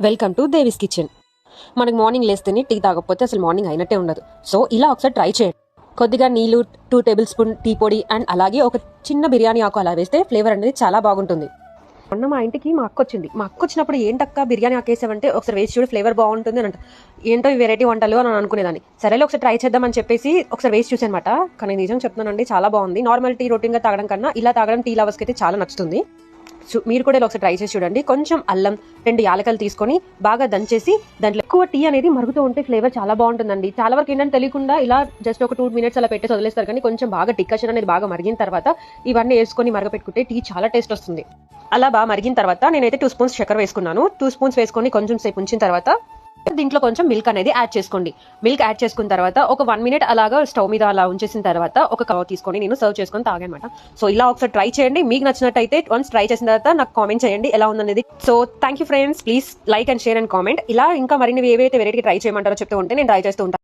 Welcome to Devi's kitchen. మనకు morning లేస్తేనే tea తాగకపోతే అసలు మార్నింగ్ అయినట్టే ఉండదు. సో ఇలా ఒకసారి ట్రై చేయండి. కొద్దిగా నీళ్లు, 2 టేబుల్ స్పూన్ టీ పొడి అండ్ అలాగే ఒక చిన్న బిర్యానీ ఆకు అలా వేస్తే ఫ్లేవర్ అనేది చాలా బాగుంటుంది. మొన్న మా ఇంటికి మా అక్క వచ్చింది. మా అక్క వచ్చినప్పుడు ఏంటక్క బిర్యానీ ఆకేసావంటే ఒకసారి వేసి చూడు ఫ్లేవర్ బాగుంటుంది అని అంట. ఏంటో ఈ వెరైటీ వంటలు అని అనుకునేదాన్ని. సరేలే ఒకసారి ట్రై చేద్దామని చెప్పేసి ఒకసారి వేసి చూసానమాట. కానీ నిజం చెప్తున్నానండి, చాలా బాగుంది. నార్మల్ టీ రొటీన్గా తాగడం కన్నా ఇలా తాగడం టీ లవర్స్కి అయితే చాలా నచ్చుతుంది. మీరు కూడా ఇలా ఒకసారి ట్రై చేసి చూడండి. కొంచెం అల్లం, 2 యాలకలు తీసుకొని బాగా దంచేసి దాంట్లో ఎక్కువ టీ అనేది మరుగుతూ ఉంటే ఫ్లేవర్ చాలా బాగుంటుందండి. చాలా వరకు ఏంటంటే తెలియకుండా ఇలా జస్ట్ ఒక 2 మినిట్స్ అలా పెట్టేసి వదిలేస్తారు. కానీ కొంచెం బాగా డికాషన్ అనేది బాగా మరిగిన తర్వాత ఇవన్నీ వేసుకొని మరగపెట్టుకుంటే టీ చాలా టేస్ట్ వస్తుంది. అలా బాగా మరిగిన తర్వాత నేనైతే 2 స్పూన్స్ చక్కెర వేసుకున్నాను. 2 స్పూన్స్ వేసుకొని కొంచెం సేపు ఉంచిన తర్వాత దీంట్లో కొంచెం మిల్క్ అనేది యాడ్ చేసుకోండి. మిల్క్ యాడ్ చేసుకున్న తర్వాత ఒక 1 మినిట్ అలాగా స్టవ్ మీద అలా ఉంచేసిన తర్వాత ఒక కవ్ తీసుకొని నేను సర్వ్ చేసుకొని తాగానమాట. సో ఇలా ఒకసారి ట్రై చేయండి. మీకు నచ్చినట్టయితే వన్స్ ట్రై చేసిన తర్వాత నాకు కామెంట్ చేయండి ఎలా ఉందనేది. So thank you friends, please like and share and comment. ఇలా ఇంకా మరిన్ని ఏవైతే వెరైటీ ట్రై చేయమంటారో చెప్తూ ఉంటే నేను ట్రై చేస్తూ ఉంటాను.